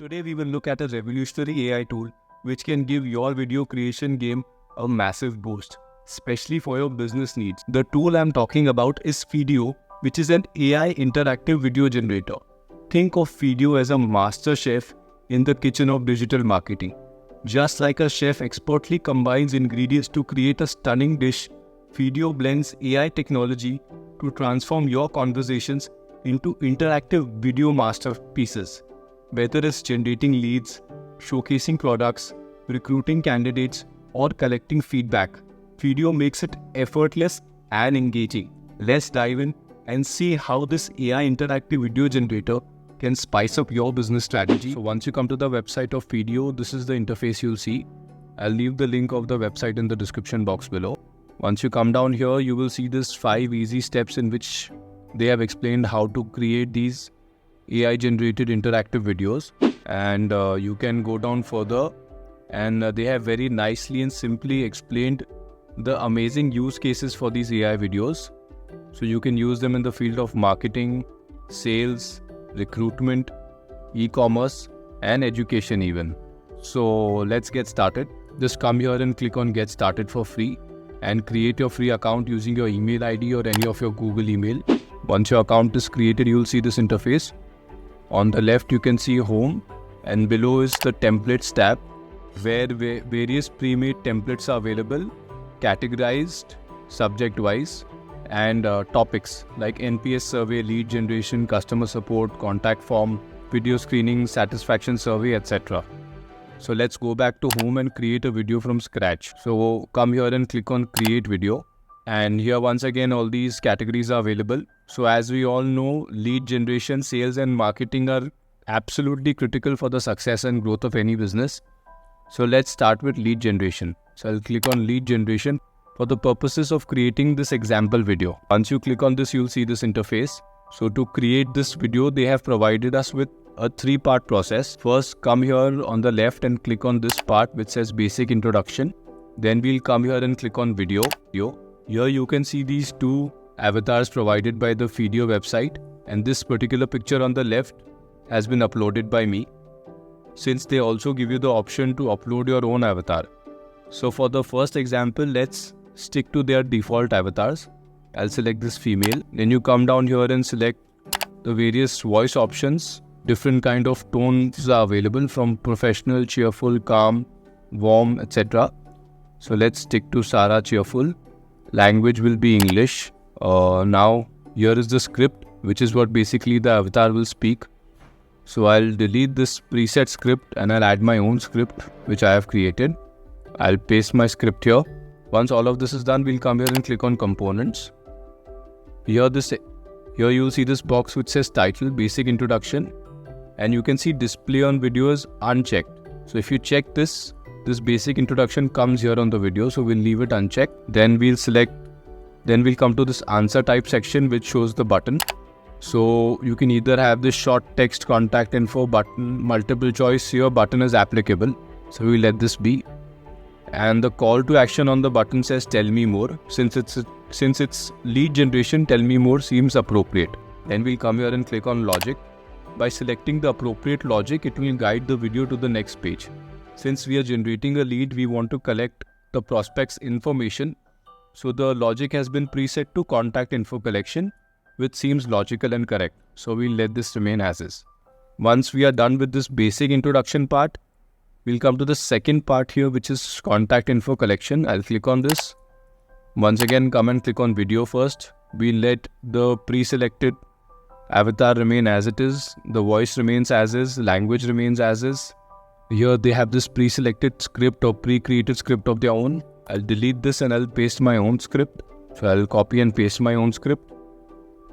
Today we will look at a revolutionary AI tool which can give your video creation game a massive boost, especially for your business needs. The tool I'm talking about is Feedeo, which is an AI interactive video generator. Think of Feedeo as a master chef in the kitchen of digital marketing. Just like a chef expertly combines ingredients to create a stunning dish, Feedeo blends AI technology to transform your conversations into interactive video masterpieces. Whether it's generating leads, showcasing products, recruiting candidates, or collecting feedback, Feedeo makes it effortless and engaging. Let's dive in and see how this AI interactive video generator can spice up your business strategy. So once you come to the website of Feedeo, this is the interface you'll see. I'll leave the link of the website in the description box below. Once you come down here, you will see this 5 easy steps in which they have explained how to create these AI generated interactive videos, and you can go down further, and they have very nicely and simply explained the amazing use cases for these AI videos. So you can use them in the field of marketing, sales, recruitment, e-commerce, and education even. So let's get started. Just come here and click on get started for free and create your free account using your email ID or any of your Google email. Once your account is created, you'll see this interface. On the left, you can see home, and below is the templates tab where various pre-made templates are available, categorized subject-wise, and topics like NPS survey, lead generation, customer support, contact form, video screening, satisfaction survey, etc. So let's go back to home and create a video from scratch. So come here and click on create video. And here once again all these categories are available. So as we all know, lead generation, sales and marketing are absolutely critical for the success and growth of any business. So let's start with lead generation. So I'll click on lead generation for the purposes of creating this example video. Once you click on this, you'll see this interface. So to create this video, they have provided us with a 3-part process. First, come here on the left and click on this part which says basic introduction. Then we'll come here and click on video. Here you can see these 2 avatars provided by the Feedeo website, and this particular picture on the left has been uploaded by me, since they also give you the option to upload your own avatar. So for the first example, let's stick to their default avatars. I'll select this female. Then you come down here and select the various voice options. Different kind of tones are available, from professional, cheerful, calm, warm, etc. So let's stick to Sarah Cheerful. Language will be English. Now here is the script, which is what basically the avatar will speak. So I'll delete this preset script and I'll add my own script which I have created. I'll paste my script here. Once all of this is done, we'll come here and click on components. Here you'll see this box which says title, basic introduction, and you can see display on video is unchecked. So if you check this basic introduction comes here on the video, so we'll leave it unchecked. Then we'll come to this answer type section which shows the button. So you can either have this short text contact info button, multiple choice here, button is applicable. So we'll let this be. And the call to action on the button says tell me more. Since it's lead generation, tell me more seems appropriate. Then we'll come here and click on logic. By selecting the appropriate logic, it will guide the video to the next page. Since we are generating a lead, we want to collect the prospect's information. So the logic has been preset to contact info collection, which seems logical and correct. So we'll let this remain as is. Once we are done with this basic introduction part, we'll come to the second part here, which is contact info collection. I'll click on this. Once again, come and click on video first. We'll let the pre-selected avatar remain as it is. The voice remains as is. Language remains as is. Here they have this pre-selected script or pre-created script of their own. I'll delete this and I'll paste my own script. So I'll copy and paste my own script.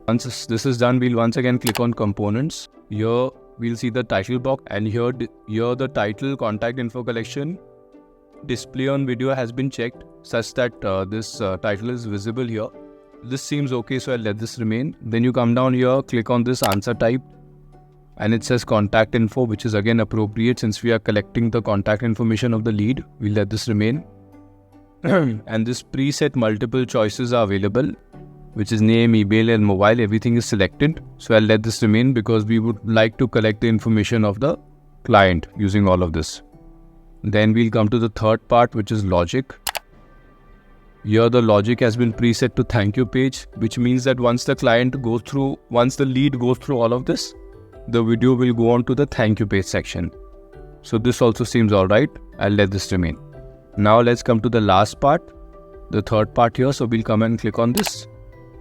Once this is done, we'll once again click on components. Here we'll see the title box, and here the title, contact info collection, display on video has been checked such that this title is visible here. This seems okay, so I'll let this remain. Then you come down here, click on this answer type, and it says contact info, which is again appropriate since we are collecting the contact information of the lead. We'll let this remain. And this preset multiple choices are available, which is name, email and mobile. Everything is selected. So I'll let this remain because we would like to collect the information of the client using all of this. Then we'll come to the third part, which is logic. Here the logic has been preset to thank you page, which means that once the lead goes through all of this, the video will go on to the thank you page section. So this also seems alright. I'll let this remain. Now let's come to the last part, the third part here. So we'll come and click on this,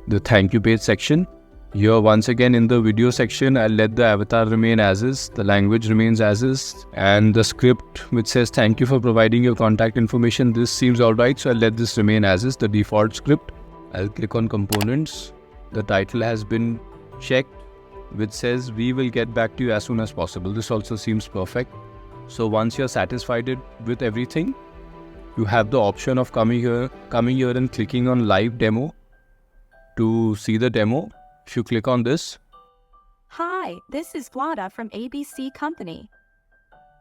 the thank you page section. Here once again in the video section, I'll let the avatar remain as is, the language remains as is, and the script which says thank you for providing your contact information, this seems alright, so I'll let this remain as is, the default script. I'll click on components. The title has been checked, which says we will get back to you as soon as possible. This also seems perfect. So once you're satisfied with everything, you have the option of coming here and clicking on live demo to see the demo. If you click on this. Hi, this is Vlada from ABC Company.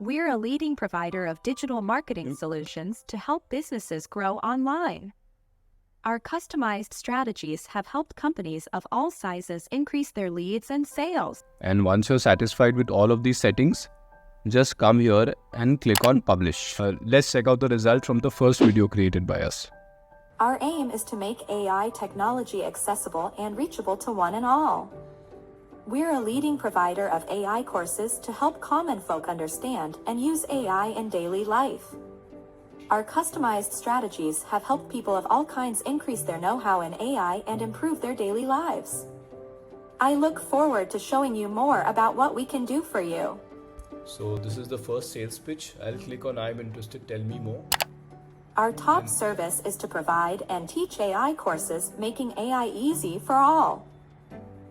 We're a leading provider of digital marketing solutions to help businesses grow online. Our customized strategies have helped companies of all sizes increase their leads and sales. And once you're satisfied with all of these settings, just come here and click on publish. Let's check out the result from the first video created by us. Our aim is to make AI technology accessible and reachable to one and all. We're a leading provider of AI courses to help common folk understand and use AI in daily life. Our customized strategies have helped people of all kinds increase their know-how in AI and improve their daily lives. I look forward to showing you more about what we can do for you. So this is the first sales pitch. I'll click on I'm interested, tell me more. Our top service is to provide and teach AI courses, making AI easy for all.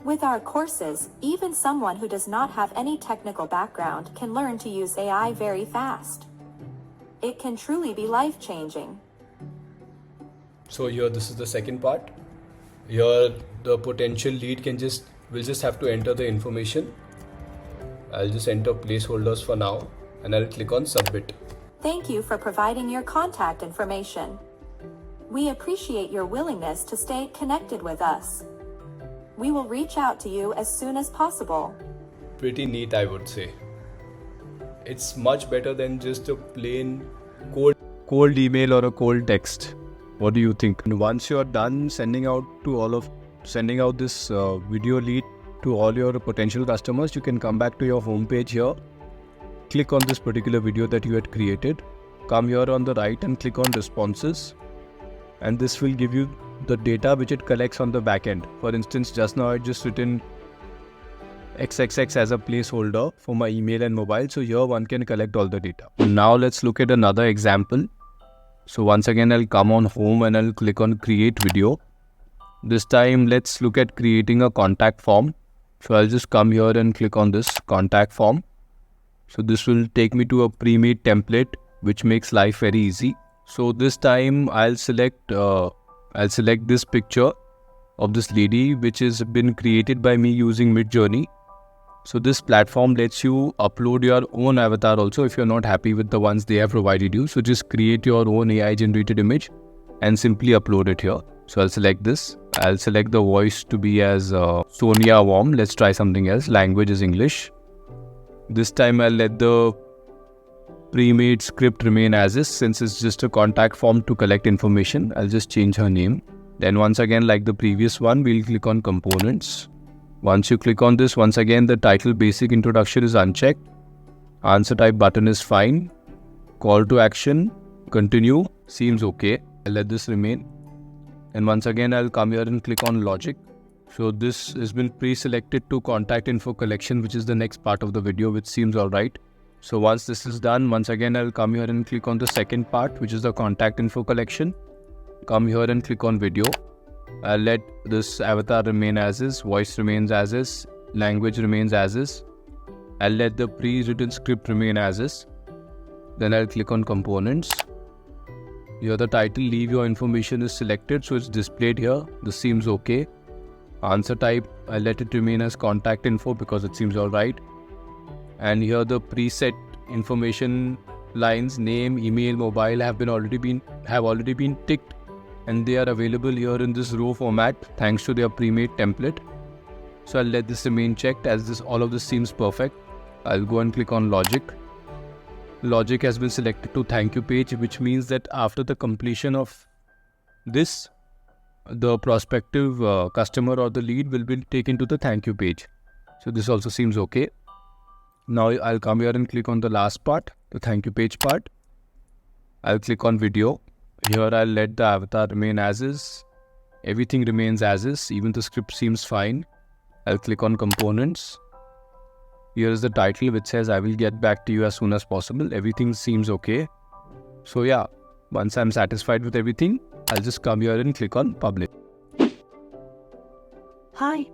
With our courses, even someone who does not have any technical background can learn to use AI very fast. It can truly be life-changing. So here, this is the second part. Here, the potential lead will just have to enter the information. I'll just enter placeholders for now, and I'll click on submit. Thank you for providing your contact information. We appreciate your willingness to stay connected with us. We will reach out to you as soon as possible. Pretty neat, I would say. It's much better than just a plain cold email or a cold text. What do you think? And once you're done sending out this video lead to all your potential customers, you can come back to your home page here. Click on this particular video that you had created. Come here on the right and click on responses. And this will give you the data which it collects on the back end. For instance, just now I just written XXX as a placeholder for my email and mobile. So here one can collect all the data. Now let's look at another example. So once again, I'll come on home and I'll click on create video. This time, let's look at creating a contact form. So I'll just come here and click on this contact form. So this will take me to a pre-made template, which makes life very easy. So this time I'll select this picture of this lady, which has been created by me using Midjourney. So this platform lets you upload your own avatar also if you're not happy with the ones they have provided you. So just create your own AI generated image and simply upload it here. So I'll select this. I'll select the voice to be as Sonia Warm. Let's try something else. Language is English. This time I'll let the pre-made script remain as is, since it's just a contact form to collect information. I'll just change her name. Then once again, like the previous one, we'll click on components. Once you click on this, once again, the title basic introduction is unchecked. Answer type button is fine. Call to action, continue, seems okay. I'll let this remain. And once again, I'll come here and click on logic. So this has been pre-selected to contact info collection, which is the next part of the video, which seems alright. So once this is done, once again, I'll come here and click on the second part, which is the contact info collection. Come here and click on video. I'll let this avatar remain as is, voice remains as is, language remains as is. I'll let the pre-written script remain as is. Then I'll click on components. Here the title, leave your information is selected, so it's displayed here. This seems okay. Answer type, I'll let it remain as contact info because it seems alright. And here the preset information lines, name, email, mobile have already been ticked, and they are available here in this row format thanks to their pre-made template. So I'll let this remain checked as all of this seems perfect. I'll go and click on logic. Logic has been selected to thank you page, which means that after the completion of this, the prospective customer or the lead will be taken to the thank you page. So this also seems okay. Now I'll come here and click on the last part, the thank you page part. I'll click on video. Here I'll let the avatar remain as is. Everything remains as is, even the script seems fine. I'll click on components. Here is the title which says I will get back to you as soon as possible. Everything seems okay. So yeah, once I'm satisfied with everything, I'll just come here and click on publish. Hi,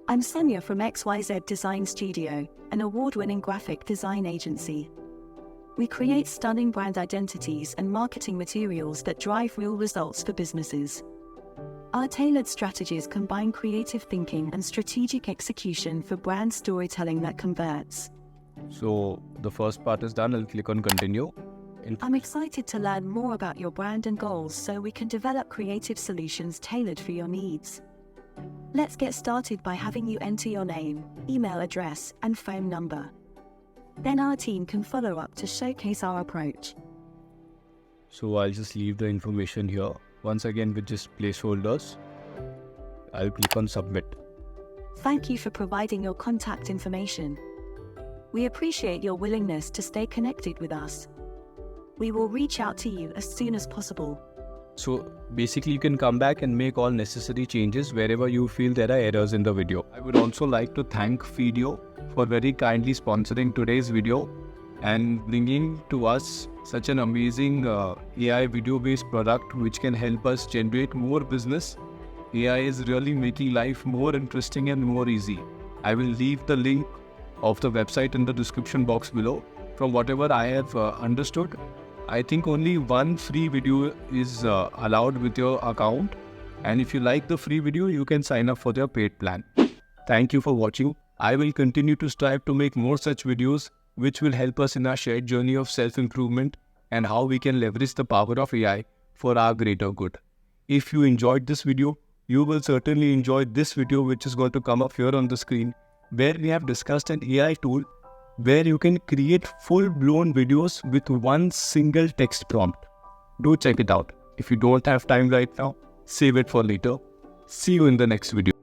I'm Sonia from XYZ Design Studio, an award-winning graphic design agency. We create stunning brand identities and marketing materials that drive real results for businesses. Our tailored strategies combine creative thinking and strategic execution for brand storytelling that converts. So the first part is done. I'll click on continue. I'm excited to learn more about your brand and goals so we can develop creative solutions tailored for your needs. Let's get started by having you enter your name, email address, and phone number. Then our team can follow up to showcase our approach. So I'll just leave the information here. Once again with just placeholders, I'll click on submit. Thank you for providing your contact information. We appreciate your willingness to stay connected with us. We will reach out to you as soon as possible. So basically you can come back and make all necessary changes wherever you feel there are errors in the video. I would also like to thank Feedeo for very kindly sponsoring today's video and bringing to us such an amazing AI video-based product which can help us generate more business. AI is really making life more interesting and more easy. I will leave the link of the website in the description box below. From whatever I have understood, I think only one free video is allowed with your account, and if you like the free video, you can sign up for their paid plan. Thank you for watching. I will continue to strive to make more such videos which will help us in our shared journey of self-improvement and how we can leverage the power of AI for our greater good. If you enjoyed this video, you will certainly enjoy this video which is going to come up here on the screen, where we have discussed an AI tool where you can create full-blown videos with one single text prompt. Do check it out. If you don't have time right now, save it for later. See you in the next video.